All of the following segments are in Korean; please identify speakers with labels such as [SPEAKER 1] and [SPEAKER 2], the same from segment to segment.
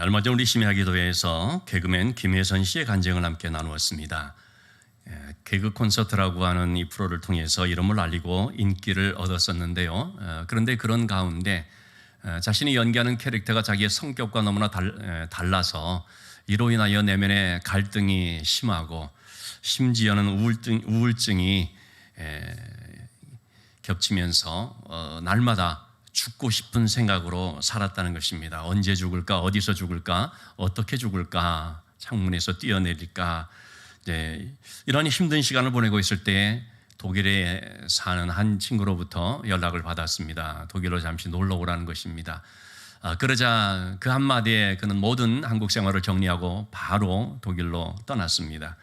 [SPEAKER 1] 얼마 전 우리 심야기도회에서 개그맨 김혜선 씨의 간증을 함께 나누었습니다. 개그 콘서트라고 하는 이 프로를 통해서 이름을 알리고 인기를 얻었었는데요. 그런데 그런 가운데 자신이 연기하는 캐릭터가 자기의 성격과 너무나 달라서 이로 인하여 내면의 갈등이 심하고 심지어는 우울증이 겹치면서 날마다 죽고 싶은 생각으로 살았다는 것입니다. 언제 죽을까? 어디서 죽을까? 어떻게 죽을까? 창문에서 뛰어내릴까? 이런 힘든 시간을 보내고 있을 때 독일에 사는 한 친구로부터 연락을 받았습니다. 독일로 잠시 놀러 오라는 것입니다. 그러자 그 한마디에 그는 모든 한국 생활을 정리하고 바로 독일로 떠났습니다.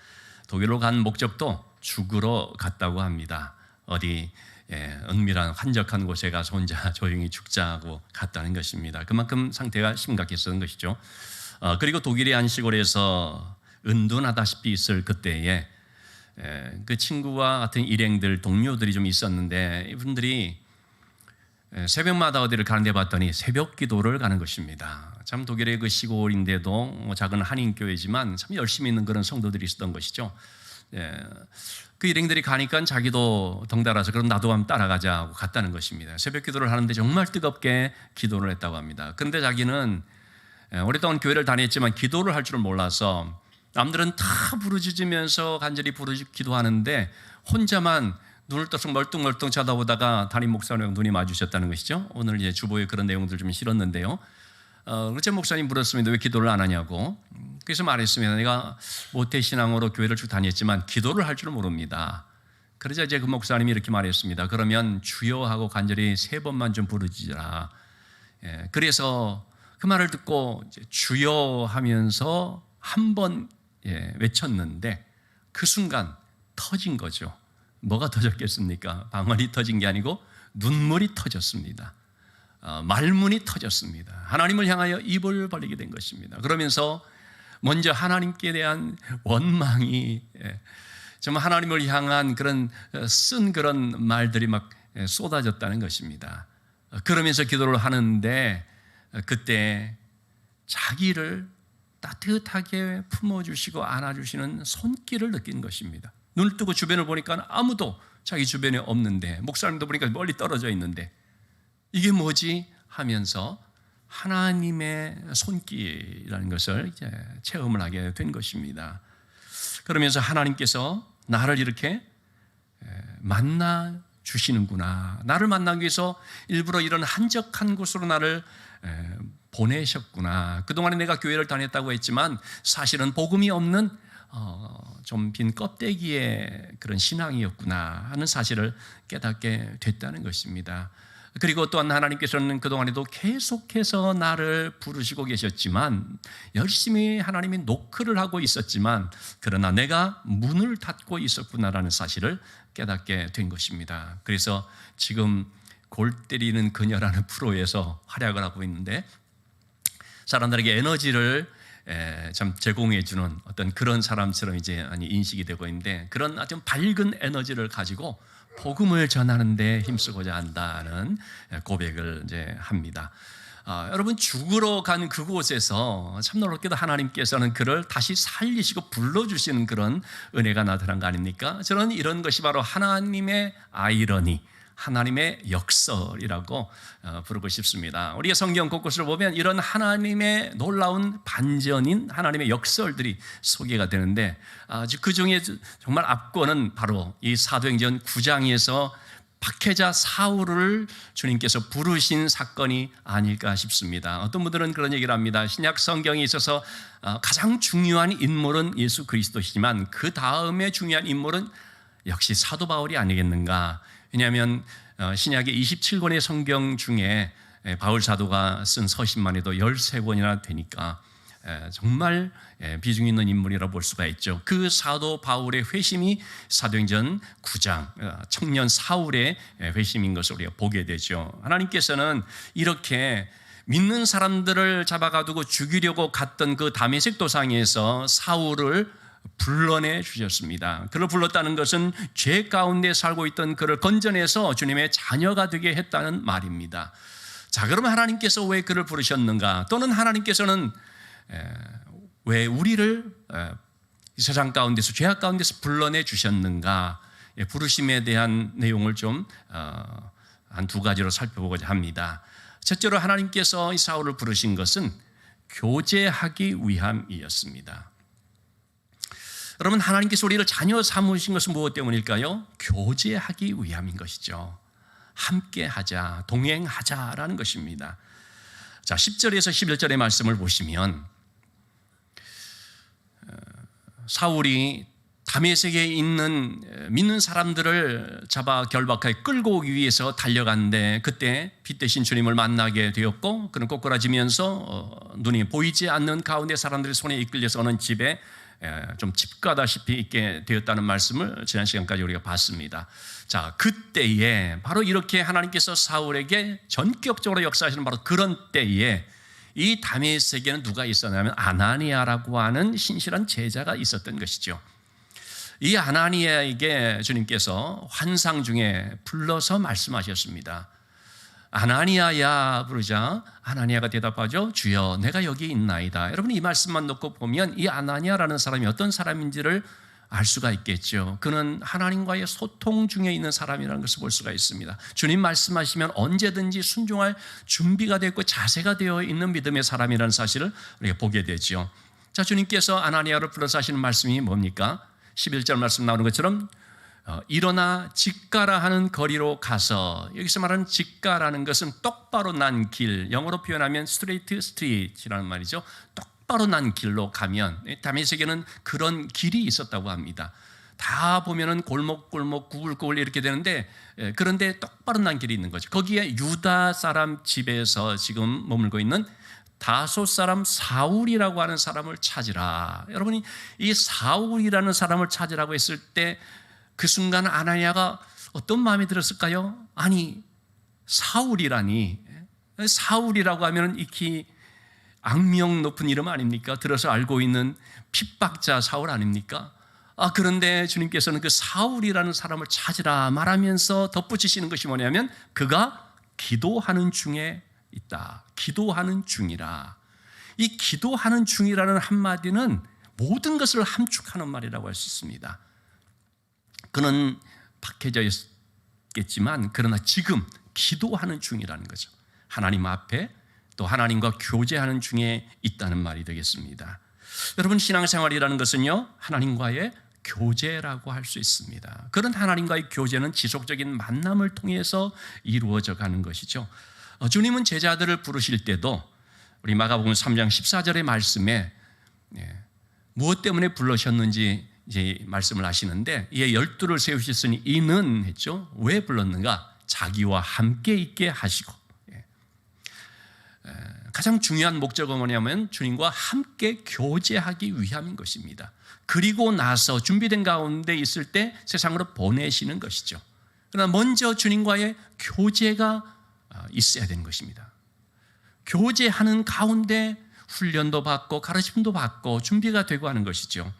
[SPEAKER 1] 독일로 간 목적도 죽으러 갔다고 합니다. 어디 은밀한 한적한 곳에 가서 혼자 조용히 죽자고 갔다는 것입니다. 그만큼 상태가 심각했던 것이죠. 그리고 독일의 한 시골에서 은둔하다시피 있을 그때에 그 친구와 같은 일행들 동료들이 좀 있었는데 이분들이 새벽마다 어디를 가는데 봤더니 새벽 기도를 가는 것입니다. 참 독일의 그 시골인데도 작은 한인교회지만 참 열심히 있는 그런 성도들이 있었던 것이죠. 그 일행들이 가니까 자기도 덩달아서 그럼 나도 한번 따라가자 하고 갔다는 것입니다. 새벽 기도를 하는데 정말 뜨겁게 기도를 했다고 합니다. 그런데 자기는 오랫동안 교회를 다녔지만 기도를 할 줄을 몰라서 남들은 다 부르짖으면서 간절히 기도하는데 혼자만 눈을 떠서 멀뚱멀뚱 쳐다보다가 담임 목사님 눈이 마주쳤다는 것이죠. 오늘 이제 주보에 그런 내용들 좀 실었는데요. 어째 목사님 물었습니다. 왜 기도를 안 하냐고. 그래서 말했습니다. 내가 모태신앙으로 교회를 쭉 다녔지만 기도를 할 줄은 모릅니다. 그러자 이제 그 목사님이 이렇게 말했습니다. 그러면 주여 하고 간절히 3번만 좀 부르짖으라. 그래서 그 말을 듣고 이제 주여 하면서 한 번 외쳤는데 그 순간 터진 거죠. 뭐가 터졌겠습니까? 방언이 터진 게 아니고 눈물이 터졌습니다. 말문이 터졌습니다. 하나님을 향하여 입을 벌리게 된 것입니다. 그러면서 먼저 하나님께 대한 원망이 정말 하나님을 향한 그런 쓴 그런 말들이 막 쏟아졌다는 것입니다. 그러면서 기도를 하는데 그때 자기를 따뜻하게 품어주시고 안아주시는 손길을 느낀 것입니다. 눈을 뜨고 주변을 보니까 아무도 자기 주변에 없는데 목사님도 보니까 멀리 떨어져 있는데 이게 뭐지 하면서 하나님의 손길이라는 것을 이제 체험을 하게 된 것입니다. 그러면서 하나님께서 나를 이렇게 만나 주시는구나. 나를 만나기 위해서 일부러 이런 한적한 곳으로 나를 보내셨구나. 그동안에 내가 교회를 다녔다고 했지만 사실은 복음이 없는 좀 빈 껍데기의 그런 신앙이었구나 하는 사실을 깨닫게 됐다는 것입니다. 그리고 또한 하나님께서는 그동안에도 계속해서 나를 부르시고 계셨지만 열심히 하나님이 노크를 하고 있었지만 그러나 내가 문을 닫고 있었구나라는 사실을 깨닫게 된 것입니다. 그래서 지금 골 때리는 그녀라는 프로에서 활약을 하고 있는데 사람들에게 에너지를 참 제공해주는 어떤 그런 사람처럼 이제 인식이 되고 있는데 그런 아주 밝은 에너지를 가지고 복음을 전하는데 힘쓰고자 한다는 고백을 이제 합니다. 여러분 죽으러 간 그곳에서 참 놀랍게도 하나님께서는 그를 다시 살리시고 불러주시는 그런 은혜가 나타난 거 아닙니까? 저는 이런 것이 바로 하나님의 아이러니, 하나님의 역설이라고 부르고 싶습니다. 우리가 성경 곳곳을 보면 이런 하나님의 놀라운 반전인 하나님의 역설들이 소개가 되는데 그 중에 정말 앞권은 바로 이 사도행전 9장에서 박해자 사울을 주님께서 부르신 사건이 아닐까 싶습니다. 어떤 분들은 그런 얘기를 합니다. 신약 성경에 있어서 가장 중요한 인물은 예수 그리스도시지만 그 다음에 중요한 인물은 역시 사도 바울이 아니겠는가. 왜냐하면 신약의 27권의 성경 중에 바울 사도가 쓴 서신만 해도 13권이나 되니까 정말 비중 있는 인물이라고 볼 수가 있죠. 그 사도 바울의 회심이 사도행전 9장 청년 사울의 회심인 것을 우리가 보게 되죠. 하나님께서는 이렇게 믿는 사람들을 잡아가두고 죽이려고 갔던 그 다메섹 도상에서 사울을 불러내 주셨습니다. 그를 불렀다는 것은 죄 가운데 살고 있던 그를 건져내서 주님의 자녀가 되게 했다는 말입니다. 자, 그러면 하나님께서 왜 그를 부르셨는가? 또는 하나님께서는 왜 우리를 이 세상 가운데서 죄악 가운데서 불러내 주셨는가, 부르심에 대한 내용을 좀 한 두 가지로 살펴보고자 합니다. 첫째로 하나님께서 이 사울을 부르신 것은 교제하기 위함이었습니다. 여러분, 하나님께서 우리를 자녀 삼으신 것은 무엇 때문일까요? 교제하기 위함인 것이죠. 함께하자, 동행하자라는 것입니다. 자, 10절에서 11절의 말씀을 보시면 사울이 다메섹에 있는 믿는 사람들을 잡아 결박하여 끌고 오기 위해서 달려갔는데, 그때 빛 대신 주님을 만나게 되었고, 그는 꼬꾸라지면서 눈이 보이지 않는 가운데 사람들의 손에 이끌려서 어느 집에 좀 집가다시피 있게 되었다는 말씀을 지난 시간까지 우리가 봤습니다. 자, 그때에 바로 이렇게 하나님께서 사울에게 전격적으로 역사하시는 바로 그런 때에 이 다메섹에는 누가 있었냐면 아나니아라고 하는 신실한 제자가 있었던 것이죠. 이 아나니아에게 주님께서 환상 중에 불러서 말씀하셨습니다. 아나니아야 부르자 아나니아가 대답하죠. 주여, 내가 여기 있나이다. 여러분, 이 말씀만 놓고 보면 이 아나니아라는 사람이 어떤 사람인지를 알 수가 있겠죠. 그는 하나님과의 소통 중에 있는 사람이라는 것을 볼 수가 있습니다. 주님 말씀하시면 언제든지 순종할 준비가 되어 있고 자세가 되어 있는 믿음의 사람이라는 사실을 우리가 보게 되죠. 자, 주님께서 아나니아를 불러서 하시는 말씀이 뭡니까? 11절 말씀 나오는 것처럼 일어나 직가라 하는 거리로 가서, 여기서 말하는 직가라는 것은 똑바로 난 길, 영어로 표현하면 straight street이라는 말이죠. 똑바로 난 길로 가면, 다메섹에는 그런 길이 있었다고 합니다. 다 보면은 골목골목 구불구불 이렇게 되는데, 그런데 똑바로 난 길이 있는 거죠. 거기에 유다 사람 집에서 지금 머물고 있는 다소 사람 사울이라고 하는 사람을 찾으라. 여러분이 이 사울이라는 사람을 찾으라고 했을 때 그 순간 아나니아가 어떤 마음이 들었을까요? 아니, 사울이라니, 사울이라고 하면 익히 악명 높은 이름 아닙니까? 들어서 알고 있는 핍박자 사울 아닙니까? 그런데 주님께서는 그 사울이라는 사람을 찾으라 말하면서 덧붙이시는 것이 뭐냐면 그가 기도하는 중에 있다. 기도하는 중이라. 이 기도하는 중이라는 한마디는 모든 것을 함축하는 말이라고 할 수 있습니다. 그는 박해져 있겠지만 그러나 지금 기도하는 중이라는 거죠. 하나님 앞에 또 하나님과 교제하는 중에 있다는 말이 되겠습니다. 여러분, 신앙생활이라는 것은요, 하나님과의 교제라고 할 수 있습니다. 그런 하나님과의 교제는 지속적인 만남을 통해서 이루어져 가는 것이죠. 주님은 제자들을 부르실 때도 우리 마가복음 3장 14절의 말씀에 무엇 때문에 불러셨는지 이제 말씀을 하시는데, 이에 12를 세우셨으니 이는 했죠. 왜 불렀는가? 자기와 함께 있게 하시고. 가장 중요한 목적은 뭐냐면 주님과 함께 교제하기 위함인 것입니다. 그리고 나서 준비된 가운데 있을 때 세상으로 보내시는 것이죠. 그러나 먼저 주님과의 교제가 있어야 되는 것입니다. 교제하는 가운데 훈련도 받고 가르침도 받고 준비가 되고 하는 것이죠.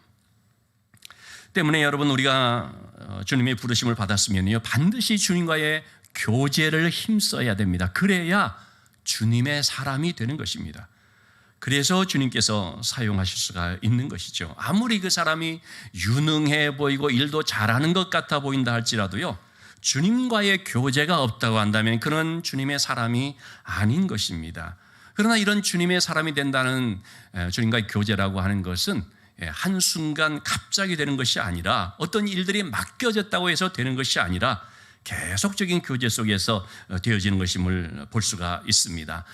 [SPEAKER 1] 때문에 여러분, 우리가 주님의 부르심을 받았으면요, 반드시 주님과의 교제를 힘써야 됩니다. 그래야 주님의 사람이 되는 것입니다. 그래서 주님께서 사용하실 수가 있는 것이죠. 아무리 그 사람이 유능해 보이고 일도 잘하는 것 같아 보인다 할지라도요, 주님과의 교제가 없다고 한다면 그는 주님의 사람이 아닌 것입니다. 그러나 이런 주님의 사람이 된다는 주님과의 교제라고 하는 것은 한순간 갑자기 되는 것이 아니라, 어떤 일들이 맡겨졌다고 해서 되는 것이 아니라 계속적인 교제 속에서 되어지는 것임을 볼 수가 있습니다.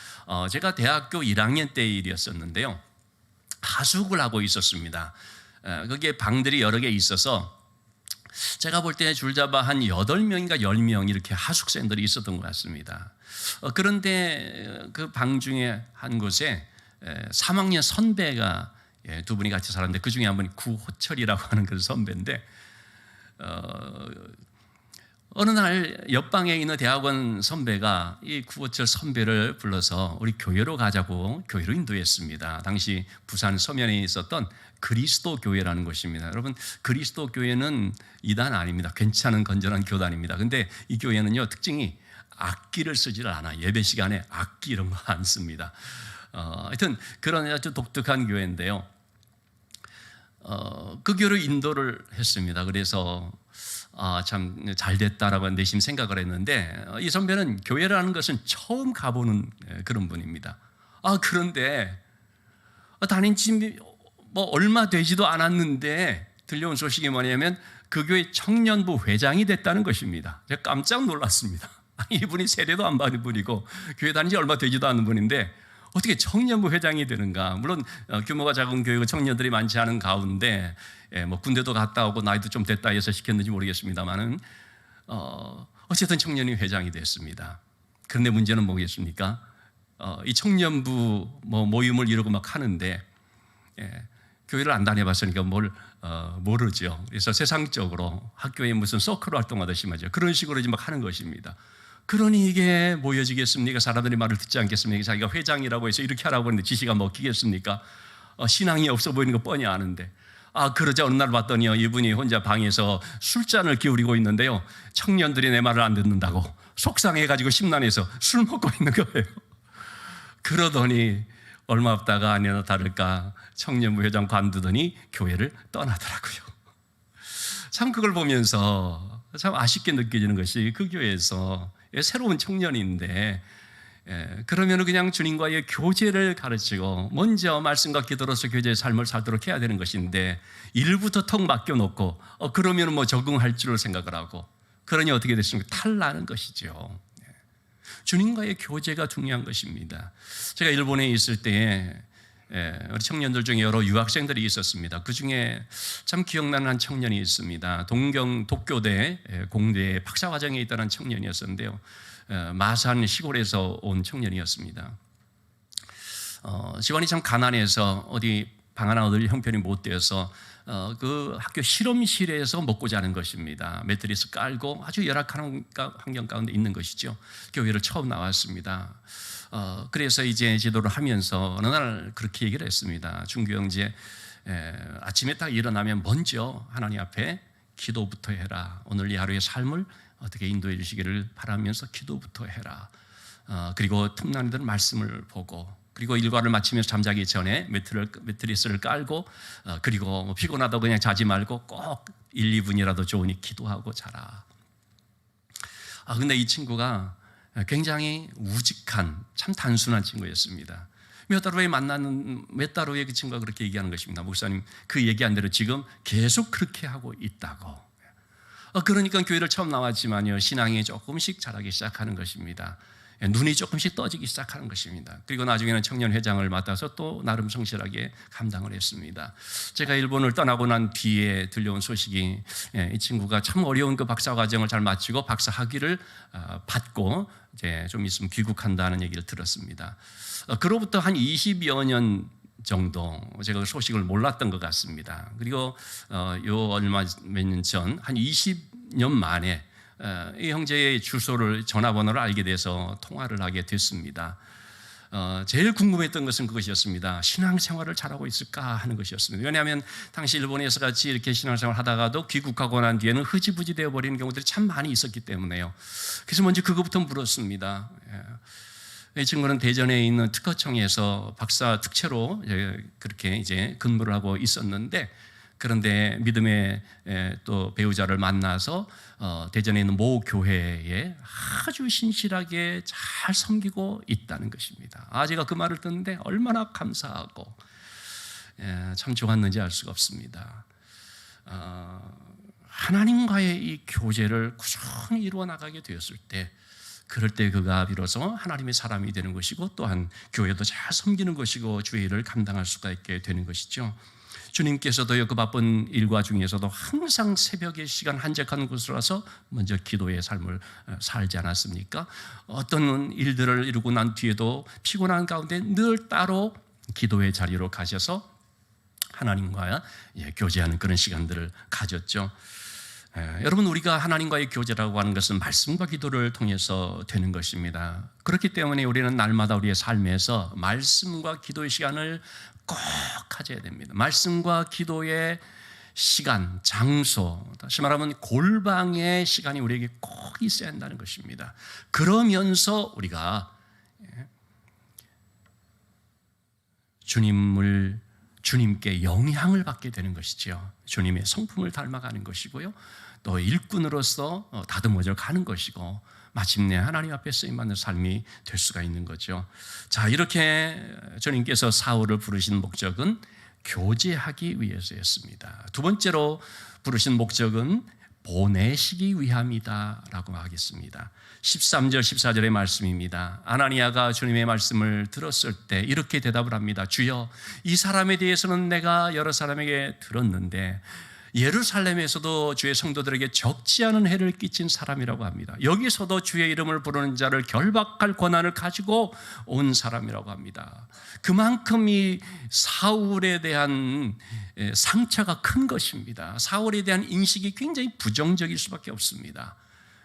[SPEAKER 1] 제가 대학교 1학년 때 일이었었는데요, 하숙을 하고 있었습니다. 거기에 방들이 여러 개 있어서 제가 볼 때 줄잡아 한 8명인가 10명 이렇게 하숙생들이 있었던 것 같습니다. 그런데 그 방 중에 한 곳에 3학년 선배가 두 분이 같이 살았는데, 그 중에 한 분이 구호철이라고 하는 그 선배인데, 어느 날 옆방에 있는 대학원 선배가 이 구호철 선배를 불러서 우리 교회로 가자고 교회로 인도했습니다. 당시 부산 서면에 있었던 그리스도 교회라는 것입니다. 여러분, 그리스도 교회는 이단 아닙니다. 괜찮은 건전한 교단입니다. 근데 이 교회는요, 특징이 악기를 쓰질 않아요. 예배 시간에 악기 이런 거 안 씁니다. 하여튼 그런 아주 독특한 교회인데요. 그 교회를 인도를 했습니다. 그래서 참 잘됐다라고 내심 생각을 했는데 이 선배는 교회라는 것은 처음 가보는 그런 분입니다. 그런데 다닌 지 뭐 얼마 되지도 않았는데 들려온 소식이 뭐냐면 그 교회 청년부 회장이 됐다는 것입니다. 제가 깜짝 놀랐습니다. 이분이 세례도 안 받은 분이고 교회 다닌 지 얼마 되지도 않은 분인데 어떻게 청년부 회장이 되는가. 물론 규모가 작은 교회고 청년들이 많지 않은 가운데 뭐 군대도 갔다 오고 나이도 좀 됐다 해서 시켰는지 모르겠습니다만은 어쨌든 청년이 회장이 됐습니다. 그런데 문제는 뭐겠습니까? 이 청년부 모임을 이루고 막 하는데 교회를 안 다녀봤으니까 모르죠. 그래서 세상적으로 학교에 무슨 서클 활동하듯이 말이죠. 그런 식으로 이제 막 하는 것입니다. 그러니 이게 모여지겠습니까? 사람들이 말을 듣지 않겠습니까? 자기가 회장이라고 해서 이렇게 하라고 했는데 지시가 먹히겠습니까? 신앙이 없어 보이는 거 뻔히 아는데. 그러자 어느 날 봤더니요, 이분이 혼자 방에서 술잔을 기울이고 있는데요, 청년들이 내 말을 안 듣는다고 속상해가지고 심란해서 술 먹고 있는 거예요. 그러더니 얼마 없다가 아니나 다를까 청년부 회장 관두더니 교회를 떠나더라고요. 참 그걸 보면서 참 아쉽게 느껴지는 것이 그 교회에서 새로운 청년인데 그러면 그냥 주님과의 교제를 가르치고 먼저 말씀과 기도로서 교제의 삶을 살도록 해야 되는 것인데 일부터 턱 맡겨놓고 그러면 뭐 적응할 줄을 생각을 하고 그러니 어떻게 됐습니까? 탈나는 것이죠. 주님과의 교제가 중요한 것입니다. 제가 일본에 있을 때에 우리 청년들 중에 여러 유학생들이 있었습니다. 그 중에 참 기억나는 한 청년이 있습니다. 도쿄대 공대에 박사과정에 있다는 청년이었었는데요. 마산 시골에서 온 청년이었습니다. 집안이 참 가난해서 어디 방 하나 얻을 형편이 못 되어서 그 학교 실험실에서 먹고 자는 것입니다. 매트리스 깔고 아주 열악한 환경 가운데 있는 것이죠. 교회를 처음 나왔습니다. 그래서 이제 지도를 하면서 어느 날 그렇게 얘기를 했습니다. 준규 형제, 아침에 딱 일어나면 먼저 하나님 앞에 기도부터 해라. 오늘 이 하루의 삶을 어떻게 인도해 주시기를 바라면서 기도부터 해라. 그리고 틈나는 대로 말씀을 보고 그리고 일과를 마치면서 잠자기 전에 매트리스를 깔고 그리고 뭐 피곤하다고 그냥 자지 말고 꼭 1, 2분이라도 좋으니 기도하고 자라. 근데 이 친구가 굉장히 우직한 참 단순한 친구였습니다. 몇 달 후에 그 친구가 그렇게 얘기하는 것입니다. 목사님 그 얘기한 대로 지금 계속 그렇게 하고 있다고. 그러니까 교회를 처음 나왔지만요, 신앙이 조금씩 자라기 시작하는 것입니다. 눈이 조금씩 떠지기 시작하는 것입니다. 그리고 나중에는 청년회장을 맡아서 또 나름 성실하게 감당을 했습니다. 제가 일본을 떠나고 난 뒤에 들려온 소식이 이 친구가 참 어려운 그 박사과정을 잘 마치고 박사 학위를 받고 이제 좀 있으면 귀국한다는 얘기를 들었습니다. 그로부터 한 20여 년 정도 제가 그 소식을 몰랐던 것 같습니다. 그리고 몇 년 전 한 20년 만에 이 형제의 주소를 전화번호를 알게 돼서 통화를 하게 됐습니다. 제일 궁금했던 것은 그것이었습니다. 신앙생활을 잘하고 있을까 하는 것이었습니다. 왜냐하면 당시 일본에서 같이 이렇게 신앙생활을 하다가도 귀국하고 난 뒤에는 흐지부지 되어버리는 경우들이 참 많이 있었기 때문에요. 그래서 먼저 그것부터 물었습니다. 이 친구는 대전에 있는 특허청에서 박사 특채로 그렇게 이제 근무를 하고 있었는데, 그런데 믿음의 또 배우자를 만나서 대전에 있는 모 교회에 아주 신실하게 잘 섬기고 있다는 것입니다. 제가 그 말을 듣는데 얼마나 감사하고 참 좋았는지 알 수가 없습니다. 하나님과의 이 교제를 꾸준히 이루어 나가게 되었을 때, 그럴 때 그가 비로소 하나님의 사람이 되는 것이고 또한 교회도 잘 섬기는 것이고 주의 일을 감당할 수가 있게 되는 것이죠. 주님께서도요, 그 바쁜 일과 중에서도 항상 새벽에 시간 한적한 곳으로 와서 먼저 기도의 삶을 살지 않았습니까? 어떤 일들을 이루고 난 뒤에도 피곤한 가운데 늘 따로 기도의 자리로 가셔서 하나님과 교제하는 그런 시간들을 가졌죠. 여러분, 우리가 하나님과의 교제라고 하는 것은 말씀과 기도를 통해서 되는 것입니다. 그렇기 때문에 우리는 날마다 우리의 삶에서 말씀과 기도의 시간을 꼭 가져야 됩니다. 말씀과 기도의 시간, 장소, 다시 말하면 골방의 시간이 우리에게 꼭 있어야 한다는 것입니다. 그러면서 우리가 주님께 영향을 받게 되는 것이죠. 주님의 성품을 닮아가는 것이고요. 또 일꾼으로서 다듬어져 가는 것이고 마침내 하나님 앞에 쓰임받는 삶이 될 수가 있는 거죠. 자, 이렇게 주님께서 사울을 부르신 목적은 교제하기 위해서였습니다. 두 번째로 부르신 목적은 보내시기 위함이다라고 하겠습니다. 13절 14절의 말씀입니다. 아나니아가 주님의 말씀을 들었을 때 이렇게 대답을 합니다. 주여, 이 사람에 대해서는 내가 여러 사람에게 들었는데 예루살렘에서도 주의 성도들에게 적지 않은 해를 끼친 사람이라고 합니다. 여기서도 주의 이름을 부르는 자를 결박할 권한을 가지고 온 사람이라고 합니다. 그만큼 이 사울에 대한 상처가 큰 것입니다. 사울에 대한 인식이 굉장히 부정적일 수밖에 없습니다.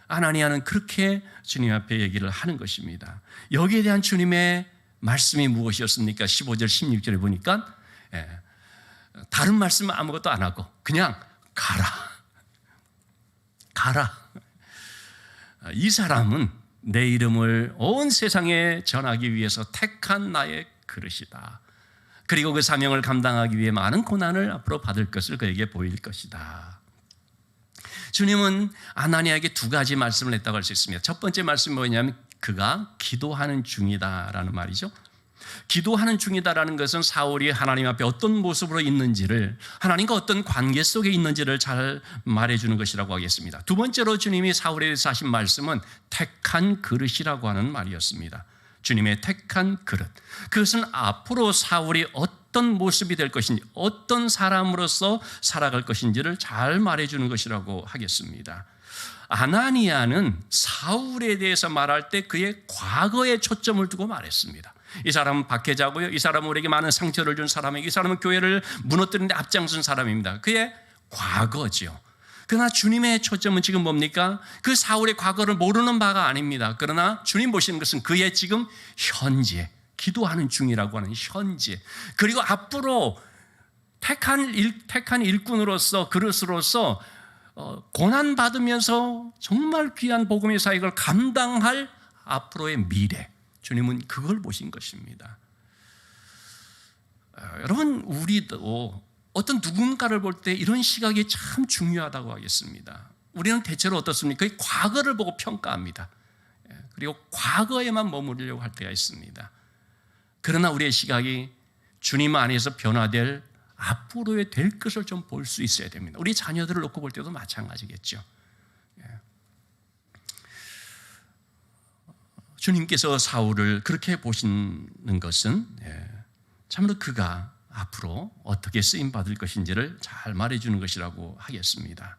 [SPEAKER 1] 아나니아는 그렇게 주님 앞에 얘기를 하는 것입니다. 여기에 대한 주님의 말씀이 무엇이었습니까? 15절 16절에 보니까 다른 말씀은 아무것도 안 하고 그냥 가라. 이 사람은 내 이름을 온 세상에 전하기 위해서 택한 나의 그릇이다. 그리고 그 사명을 감당하기 위해 많은 고난을 앞으로 받을 것을 그에게 보일 것이다. 주님은 아나니아에게 두 가지 말씀을 했다고 할 수 있습니다. 첫 번째 말씀이 뭐냐면 그가 기도하는 중이다라는 말이죠. 기도하는 중이다라는 것은 사울이 하나님 앞에 어떤 모습으로 있는지를, 하나님과 어떤 관계 속에 있는지를 잘 말해주는 것이라고 하겠습니다. 두 번째로 주님이 사울에 대해서 하신 말씀은 택한 그릇이라고 하는 말이었습니다. 주님의 택한 그릇, 그것은 앞으로 사울이 어떤 모습이 될 것인지, 어떤 사람으로서 살아갈 것인지를 잘 말해주는 것이라고 하겠습니다. 아나니아는 사울에 대해서 말할 때 그의 과거에 초점을 두고 말했습니다. 이 사람은 박해자고요, 이 사람은 우리에게 많은 상처를 준 사람이고, 이 사람은 교회를 무너뜨리는 데 앞장선 사람입니다. 그의 과거죠. 그러나 주님의 초점은 지금 뭡니까? 그 사울의 과거를 모르는 바가 아닙니다. 그러나 주님 보시는 것은 그의 지금 현재, 기도하는 중이라고 하는 현재, 그리고 앞으로 택한 일꾼으로서, 그릇으로서 고난받으면서 정말 귀한 복음의 사역을 감당할 앞으로의 미래, 주님은 그걸 보신 것입니다. 여러분, 우리도 어떤 누군가를 볼 때 이런 시각이 참 중요하다고 하겠습니다. 우리는 대체로 어떻습니까? 그 과거를 보고 평가합니다. 그리고 과거에만 머무르려고 할 때가 있습니다. 그러나 우리의 시각이 주님 안에서 변화될 앞으로의 될 것을 좀 볼 수 있어야 됩니다. 우리 자녀들을 놓고 볼 때도 마찬가지겠죠. 주님께서 사울을 그렇게 보시는 것은 참으로 그가 앞으로 어떻게 쓰임받을 것인지를 잘 말해주는 것이라고 하겠습니다.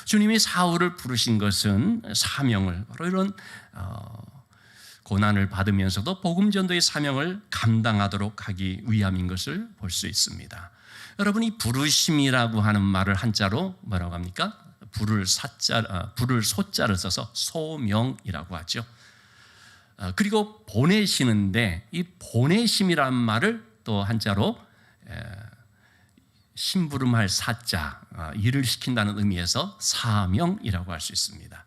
[SPEAKER 1] 주님이 사울을 부르신 것은 사명을, 바로 이런 고난을 받으면서도 복음 전도의 사명을 감당하도록 하기 위함인 것을 볼 수 있습니다. 여러분, 이 부르심이라고 하는 말을 한자로 뭐라고 합니까? 부를 소자를 써서 소명이라고 하죠. 그리고 보내시는데 이 보내심이라는 말을 또 한자로 심부름할 사자, 일을 시킨다는 의미에서 사명이라고 할 수 있습니다.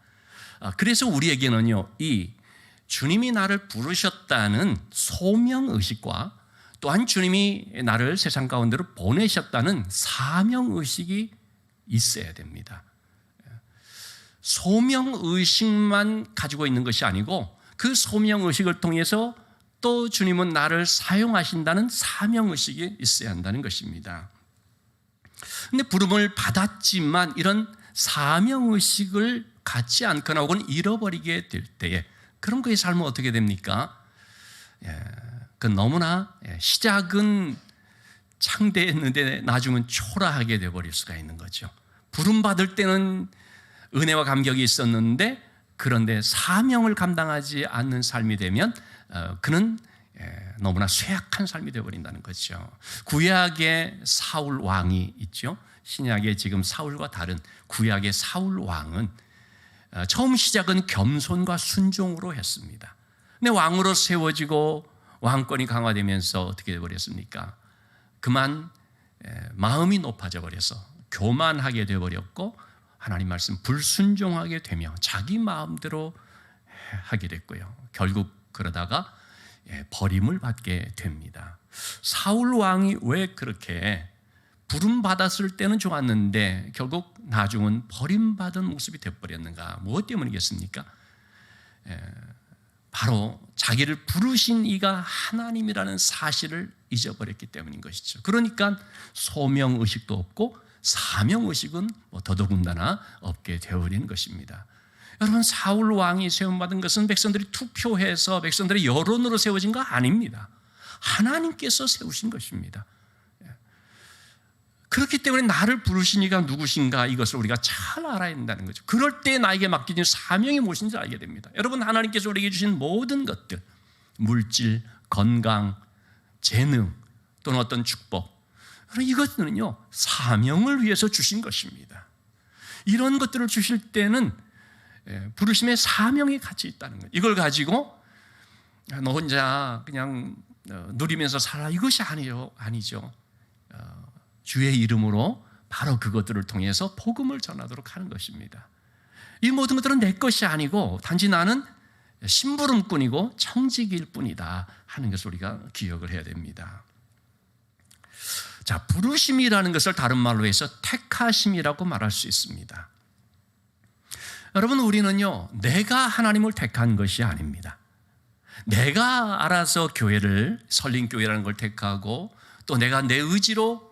[SPEAKER 1] 그래서 우리에게는요, 이 주님이 나를 부르셨다는 소명의식과 또한 주님이 나를 세상 가운데로 보내셨다는 사명의식이 있어야 됩니다. 소명의식만 가지고 있는 것이 아니고 그 소명의식을 통해서 또 주님은 나를 사용하신다는 사명의식이 있어야 한다는 것입니다. 그런데 부름을 받았지만 이런 사명의식을 갖지 않거나 혹은 잃어버리게 될 때에 그럼 그의 삶은 어떻게 됩니까? 그 너무나 시작은 창대했는데 나중은 초라하게 되어버릴 수가 있는 거죠. 부름받을 때는 은혜와 감격이 있었는데 그런데 사명을 감당하지 않는 삶이 되면 그는 너무나 쇠약한 삶이 되어버린다는 거죠. 구약의 사울 왕이 있죠. 신약의 지금 사울과 다른 구약의 사울 왕은 처음 시작은 겸손과 순종으로 했습니다. 근데 왕으로 세워지고 왕권이 강화되면서 어떻게 되어버렸습니까? 그만 마음이 높아져 버려서 교만하게 되어버렸고 하나님 말씀 불순종하게 되며 자기 마음대로 하게 됐고요. 결국 그러다가 버림을 받게 됩니다. 사울 왕이 왜 그렇게 부름 받았을 때는 좋았는데 결국 나중은 버림받은 모습이 되어버렸는가? 무엇 때문이겠습니까? 바로 자기를 부르신 이가 하나님이라는 사실을 잊어버렸기 때문인 것이죠. 그러니까 소명의식도 없고 사명의식은 더더군다나 없게 되어버린 것입니다. 여러분, 사울 왕이 세움받은 것은 백성들이 투표해서 백성들의 여론으로 세워진 거 아닙니다. 하나님께서 세우신 것입니다. 그렇기 때문에 나를 부르신 이가 누구신가, 이것을 우리가 잘 알아야 된다는 거죠. 그럴 때 나에게 맡겨진 사명이 무엇인지 알게 됩니다. 여러분, 하나님께서 우리에게 주신 모든 것들, 물질, 건강, 재능 또는 어떤 축복, 이것들은요 사명을 위해서 주신 것입니다. 이런 것들을 주실 때는 부르심의 사명이 같이 있다는 거예요. 이걸 가지고 너 혼자 그냥 누리면서 살아, 이것이 아니죠. 주의 이름으로 바로 그것들을 통해서 복음을 전하도록 하는 것입니다. 이 모든 것들은 내 것이 아니고 단지 나는 심부름꾼이고 청직일 뿐이다 하는 것을 우리가 기억을 해야 됩니다. 자, 부르심이라는 것을 다른 말로 해서 택하심이라고 말할 수 있습니다. 여러분, 우리는요 내가 하나님을 택한 것이 아닙니다. 내가 알아서 교회를, 설린교회라는 걸 택하고 또 내가 내 의지로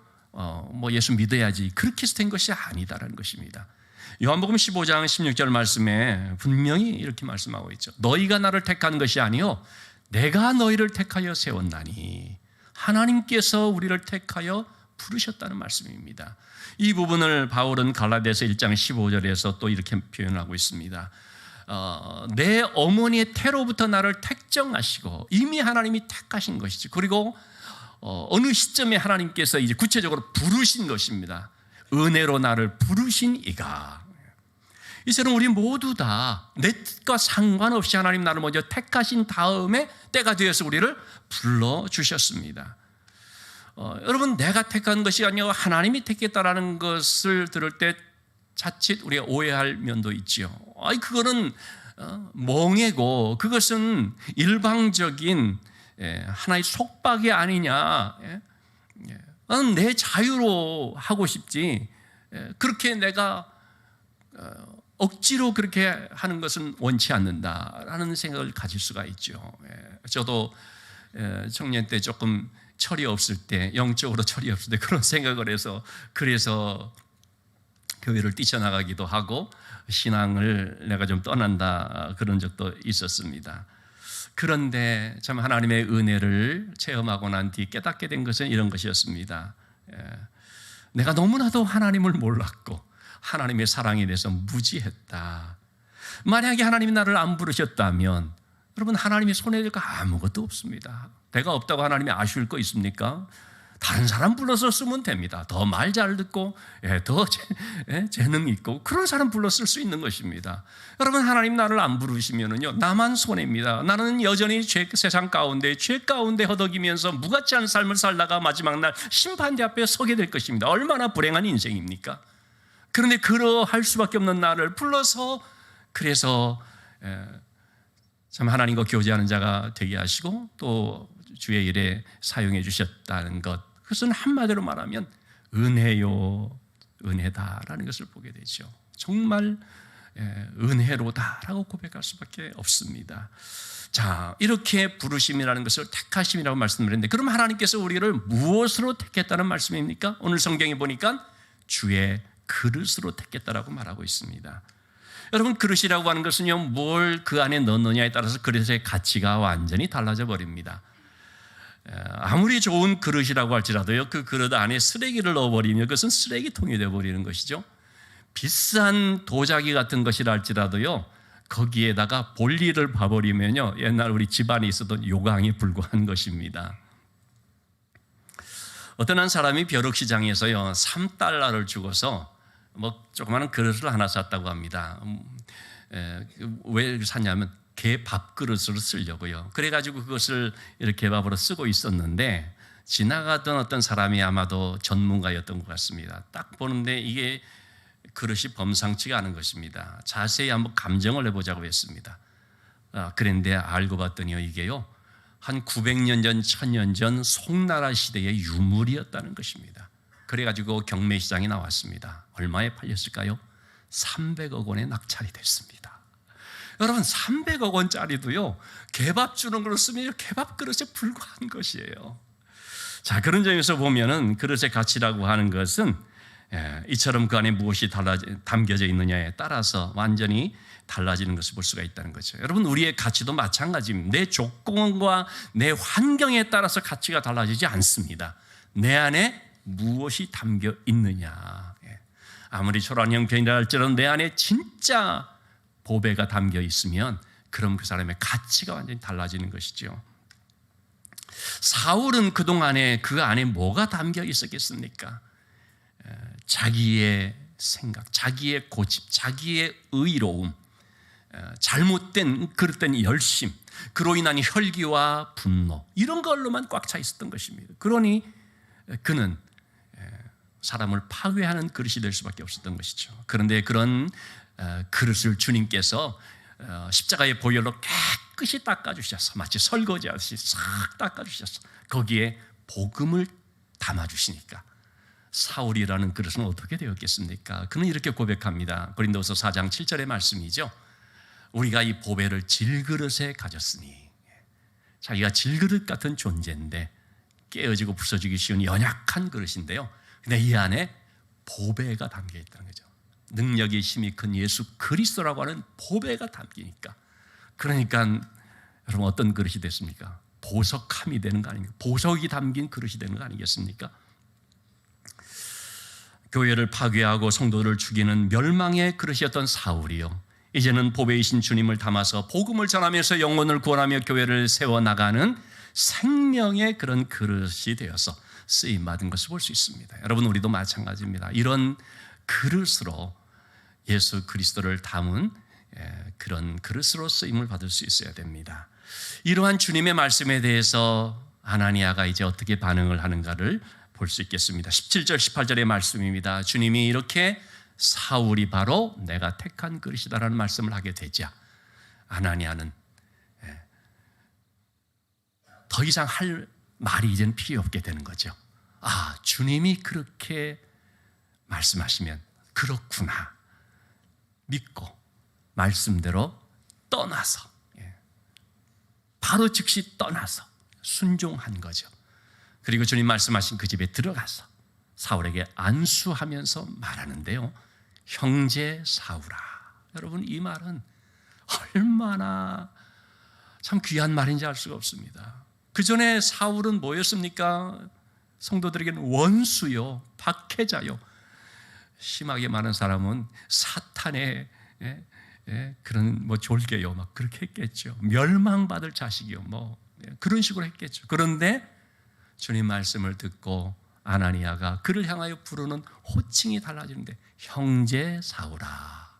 [SPEAKER 1] 예수 믿어야지, 그렇게 해서 된 것이 아니다라는 것입니다. 요한복음 15장 16절 말씀에 분명히 이렇게 말씀하고 있죠. 너희가 나를 택한 것이 아니요 내가 너희를 택하여 세웠나니. 하나님께서 우리를 택하여 부르셨다는 말씀입니다. 이 부분을 바울은 갈라디아서 1장 15절에서 또 이렇게 표현하고 있습니다. 내 어머니의 태로부터 나를 택정하시고, 이미 하나님이 택하신 것이죠. 그리고 어느 시점에 하나님께서 이제 구체적으로 부르신 것입니다. 은혜로 나를 부르신 이가. 이처럼 우리 모두 다 내 뜻과 상관없이 하나님 나를 먼저 택하신 다음에 때가 되어서 우리를 불러주셨습니다. 여러분, 내가 택한 것이 아니고 하나님이 택했다라는 것을 들을 때 자칫 우리가 오해할 면도 있지요. 그거는 멍해고 그것은 일방적인 하나의 속박이 아니냐. 나는 내 자유로 하고 싶지, 그렇게 내가 억지로 그렇게 하는 것은 원치 않는다라는 생각을 가질 수가 있죠. 저도 청년 때 조금 철이 없을 때, 영적으로 철이 없을 때 그런 생각을 해서 그래서 교회를 뛰쳐나가기도 하고 신앙을 내가 좀 떠난다 그런 적도 있었습니다. 그런데 참 하나님의 은혜를 체험하고 난 뒤 깨닫게 된 것은 이런 것이었습니다. 내가 너무나도 하나님을 몰랐고 하나님의 사랑에 대해서 무지했다. 만약에 하나님이 나를 안 부르셨다면 여러분, 하나님의 손에 될 거 아무것도 없습니다. 내가 없다고 하나님이 아쉬울 거 있습니까? 다른 사람 불러서 쓰면 됩니다. 더 말 잘 듣고 더 재능 있고 그런 사람 불러 쓸 수 있는 것입니다. 여러분, 하나님 나를 안 부르시면은요 나만 손해입니다. 나는 여전히 세상 가운데 죄 가운데 허덕이면서 무가치 않은 삶을 살다가 마지막 날 심판대 앞에 서게 될 것입니다. 얼마나 불행한 인생입니까? 그런데 그러할 수밖에 없는 나를 불러서, 그래서 참 하나님과 교제하는 자가 되게 하시고 또 주의 일에 사용해 주셨다는 것, 그것은 한마디로 말하면 은혜요, 은혜다라는 것을 보게 되죠. 정말 은혜로다라고 고백할 수밖에 없습니다. 자, 이렇게 부르심이라는 것을 택하심이라고 말씀드렸는데, 그럼 하나님께서 우리를 무엇으로 택했다는 말씀입니까? 오늘 성경에 보니까 주의 그릇으로 택했다라고 말하고 있습니다. 여러분, 그릇이라고 하는 것은요, 뭘 그 안에 넣느냐에 따라서 그릇의 가치가 완전히 달라져 버립니다. 아무리 좋은 그릇이라고 할지라도요, 그 그릇 안에 쓰레기를 넣어버리면 그것은 쓰레기통이 되어버리는 것이죠. 비싼 도자기 같은 것이라 할지라도요, 거기에다가 볼일을 봐버리면요, 옛날 우리 집안에 있었던 요강에 불과한 것입니다. 어떤 한 사람이 벼룩시장에서요 3달러를 주고서 조그마한 그릇을 하나 샀다고 합니다. 왜 샀냐면 개 밥그릇으로 쓰려고요. 그래가지고 그것을 이렇게 밥으로 쓰고 있었는데, 지나가던 어떤 사람이 아마도 전문가였던 것 같습니다. 딱 보는데 이게 그릇이 범상치가 않은 것입니다. 자세히 한번 감정을 해보자고 했습니다. 그런데 알고 봤더니요, 이게요 한 900년 전, 1000년 전 송나라 시대의 유물이었다는 것입니다. 그래가지고 경매시장에 나왔습니다. 얼마에 팔렸을까요? 300억 원에 낙찰이 됐습니다. 여러분, 300억 원짜리도요, 개밥 주는 걸로 쓰면 개밥 그릇에 불과한 것이에요. 자, 그런 점에서 보면은 그릇의 가치라고 하는 것은 이처럼 그 안에 무엇이 담겨져 있느냐에 따라서 완전히 달라지는 것을 볼 수가 있다는 거죠. 여러분, 우리의 가치도 마찬가지입니다. 내 조건과 내 환경에 따라서 가치가 달라지지 않습니다. 내 안에 무엇이 담겨 있느냐. 아무리 초라한 형편이라 할지라도 내 안에 진짜 보배가 담겨 있으면 그럼 그 사람의 가치가 완전히 달라지는 것이죠. 사울은 그동안에 그 안에 뭐가 담겨 있었겠습니까? 자기의 생각, 자기의 고집, 자기의 의로움, 잘못된 그릇된 열심, 그로 인한 혈기와 분노, 이런 걸로만 꽉 차 있었던 것입니다. 그러니 그는 사람을 파괴하는 그릇이 될 수밖에 없었던 것이죠. 그런데 그런 그릇을 주님께서 십자가의 보혈로 깨끗이 닦아주셔서 마치 설거지하듯이 싹 닦아주셔서 거기에 복음을 담아주시니까 사울이라는 그릇은 어떻게 되었겠습니까? 그는 이렇게 고백합니다. 고린도서 4장 7절의 말씀이죠. 우리가 이 보배를 질그릇에 가졌으니, 자기가 질그릇 같은 존재인데 깨어지고 부서지기 쉬운 연약한 그릇인데요, 근데 이 안에 보배가 담겨 있다는 거죠. 능력이 힘이 큰 예수 그리스도라고 하는 보배가 담기니까, 그러니까 여러분 어떤 그릇이 됐습니까? 보석함이 되는 거 아닙니까? 보석이 담긴 그릇이 되는 거 아니겠습니까? 교회를 파괴하고 성도들을 죽이는 멸망의 그릇이었던 사울이요, 이제는 보배이신 주님을 담아서 복음을 전하면서 영혼을 구원하며 교회를 세워나가는 생명의 그런 그릇이 되어서 쓰임받은 것을 볼 수 있습니다. 여러분, 우리도 마찬가지입니다. 이런 그릇으로 예수 그리스도를 담은 그런 그릇으로 쓰임을 받을 수 있어야 됩니다. 이러한 주님의 말씀에 대해서 아나니아가 이제 어떻게 반응을 하는가를 볼 수 있겠습니다. 17절 18절의 말씀입니다. 주님이 이렇게 사울이 바로 내가 택한 그릇이다라는 말씀을 하게 되자 아나니아는 더 이상 할 말이 이제는 필요 없게 되는 거죠. 아, 주님이 그렇게 말씀하시면 그렇구나 믿고 말씀대로 떠나서, 바로 즉시 떠나서 순종한 거죠. 그리고 주님 말씀하신 그 집에 들어가서 사울에게 안수하면서 말하는데요, 형제 사울아. 여러분, 이 말은 얼마나 참 귀한 말인지 알 수가 없습니다. 그 전에 사울은 뭐였습니까? 성도들에게는 원수요, 박해자요, 심하게 말하는 사람은 사탄의 그런 졸개요, 막 그렇게 했겠죠. 멸망받을 자식이요, 그런 식으로 했겠죠. 그런데 주님 말씀을 듣고 아나니아가 그를 향하여 부르는 호칭이 달라지는데, 형제 사울아.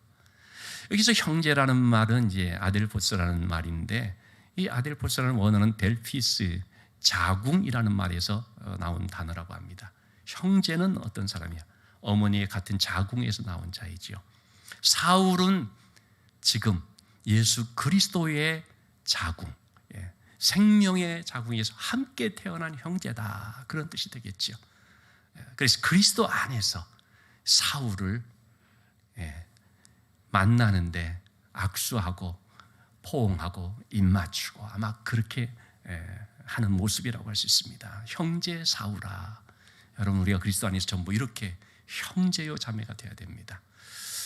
[SPEAKER 1] 여기서 형제라는 말은 이제 아델포스라는 말인데, 이 아델포스라는 원어는 델피스, 자궁이라는 말에서 나온 단어라고 합니다. 형제는 어떤 사람이야? 어머니의 같은 자궁에서 나온 자이지요. 사울은 지금 예수 그리스도의 자궁, 생명의 자궁에서 함께 태어난 형제다, 그런 뜻이 되겠죠. 그래서 그리스도 안에서 사울을 만나는데 악수하고 포옹하고 입맞추고 아마 그렇게 하는 모습이라고 할 수 있습니다. 형제 사울아. 여러분, 우리가 그리스도 안에서 전부 이렇게 형제요 자매가 되어야 됩니다.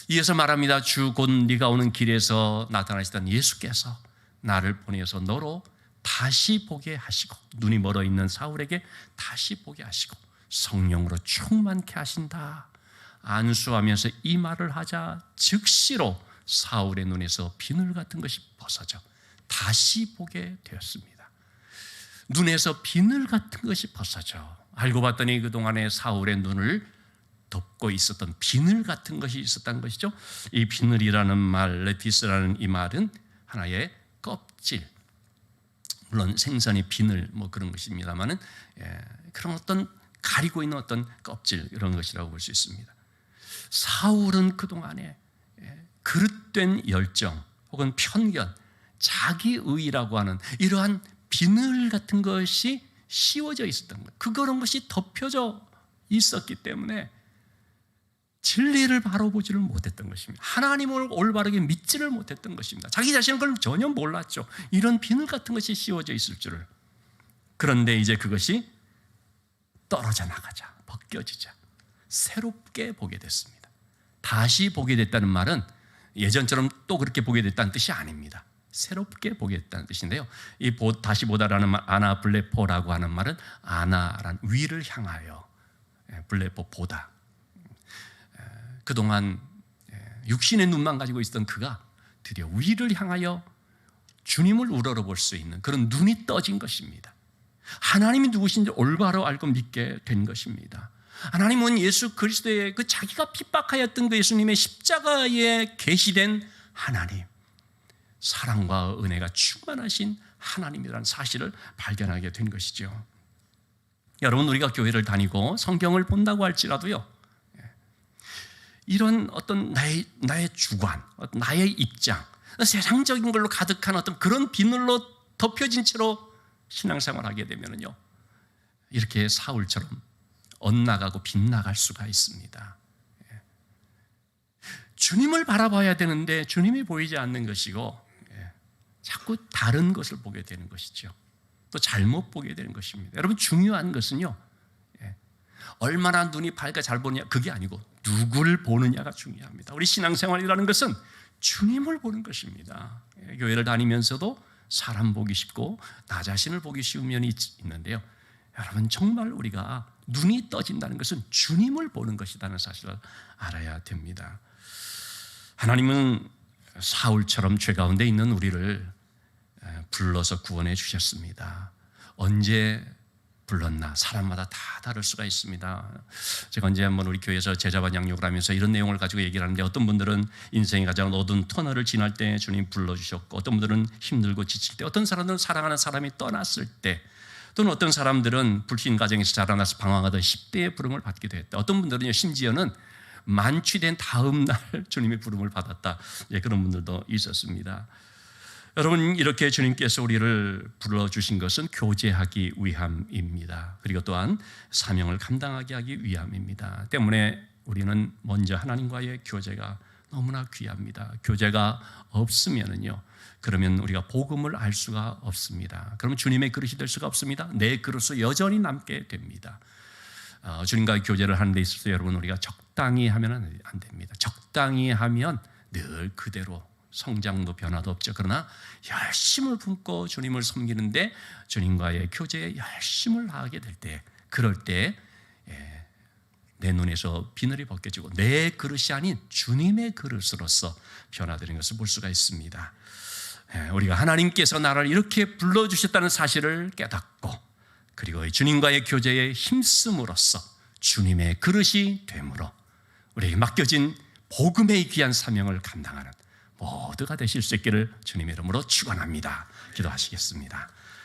[SPEAKER 1] 이어서 말합니다. 주 곧 네가 오는 길에서 나타나시던 예수께서 나를 보내어서 너로 다시 보게 하시고, 눈이 멀어 있는 사울에게 다시 보게 하시고 성령으로 충만케 하신다. 안수하면서 이 말을 하자 즉시로 사울의 눈에서 비늘 같은 것이 벗어져 다시 보게 되었습니다. 눈에서 비늘 같은 것이 벗어져, 알고 봤더니 그동안에 사울의 눈을 덮고 있었던 비늘 같은 것이 있었다는 것이죠. 이 비늘이라는 말, 레티스라는 이 말은 하나의 껍질, 물론 생선의 비늘 그런 것입니다만은 그런 어떤 가리고 있는 어떤 껍질, 이런 것이라고 볼 수 있습니다. 사울은 그동안에 그릇된 열정 혹은 편견, 자기의라고 하는 이러한 비늘 같은 것이 씌워져 있었던 거예요. 그런 것이 덮여져 있었기 때문에 진리를 바로 보지를 못했던 것입니다. 하나님을 올바르게 믿지를 못했던 것입니다. 자기 자신은 그걸 전혀 몰랐죠. 이런 비늘 같은 것이 씌워져 있을 줄을. 그런데 이제 그것이 떨어져 나가자, 벗겨지자 새롭게 보게 됐습니다. 다시 보게 됐다는 말은 예전처럼 또 그렇게 보게 됐다는 뜻이 아닙니다. 새롭게 보게 됐다는 뜻인데요. 이 다시 보다라는 말, 아나블레포라고 하는 말은 아나란 위를 향하여, 블레포 보다. 그동안 육신의 눈만 가지고 있던 그가 드디어 위를 향하여 주님을 우러러볼 수 있는 그런 눈이 떠진 것입니다. 하나님이 누구신지 올바로 알고 믿게 된 것입니다. 하나님은 예수 그리스도의 그 자기가 핍박하였던 그 예수님의 십자가에 계시된 하나님, 사랑과 은혜가 충만하신 하나님이라는 사실을 발견하게 된 것이죠. 여러분, 우리가 교회를 다니고 성경을 본다고 할지라도요, 이런 어떤 나의 주관, 나의 입장, 세상적인 걸로 가득한 어떤 그런 비늘로 덮여진 채로 신앙생활을 하게 되면요, 이렇게 사울처럼 엇나가고 빗나갈 수가 있습니다. 주님을 바라봐야 되는데 주님이 보이지 않는 것이고, 자꾸 다른 것을 보게 되는 것이죠. 또 잘못 보게 되는 것입니다. 여러분, 중요한 것은요, 얼마나 눈이 밝아 잘 보느냐, 그게 아니고 누구를 보느냐가 중요합니다. 우리 신앙생활이라는 것은 주님을 보는 것입니다. 교회를 다니면서도 사람 보기 쉽고 나 자신을 보기 쉬운 면이 있는데요, 여러분, 정말 우리가 눈이 떠진다는 것은 주님을 보는 것이라는 사실을 알아야 됩니다. 하나님은 사울처럼 죄 가운데 있는 우리를 불러서 구원해 주셨습니다. 언제 불렀나? 사람마다 다 다를 수가 있습니다. 제가 언제 한번 우리 교회에서 제자반 양육을 하면서 이런 내용을 가지고 얘기를 하는데, 어떤 분들은 인생이 가장 어두운 터널을 지날 때 주님 불러주셨고, 어떤 분들은 힘들고 지칠 때, 어떤 사람들은 사랑하는 사람이 떠났을 때, 또는 어떤 사람들은 불신 가정에서 자라나서 방황하던 10대의 부름을 받기도 했다. 어떤 분들은 심지어는 만취된 다음 날 주님의 부름을 받았다. 그런 분들도 있었습니다. 여러분, 이렇게 주님께서 우리를 불러주신 것은 교제하기 위함입니다. 그리고 또한 사명을 감당하게 하기 위함입니다. 때문에 우리는 먼저 하나님과의 교제가 너무나 귀합니다. 교제가 없으면은요, 그러면 우리가 복음을 알 수가 없습니다. 그러면 주님의 그릇이 될 수가 없습니다. 내 그릇으로 여전히 남게 됩니다. 주님과의 교제를 하는 데 있어서 여러분, 우리가 적당히 하면 안 됩니다. 적당히 하면 늘 그대로 성장도 변화도 없죠. 그러나 열심을 품고 주님을 섬기는데, 주님과의 교제에 열심을 다하게 될 때, 그럴 때 내 눈에서 비늘이 벗겨지고 내 그릇이 아닌 주님의 그릇으로서 변화되는 것을 볼 수가 있습니다. 우리가 하나님께서 나를 이렇게 불러주셨다는 사실을 깨닫고, 그리고 주님과의 교제에 힘쓰므로써 주님의 그릇이 되므로 우리에게 맡겨진 복음의 귀한 사명을 감당하는 모두가 되실 수 있기를 주님의 이름으로 축원합니다. 기도하시겠습니다.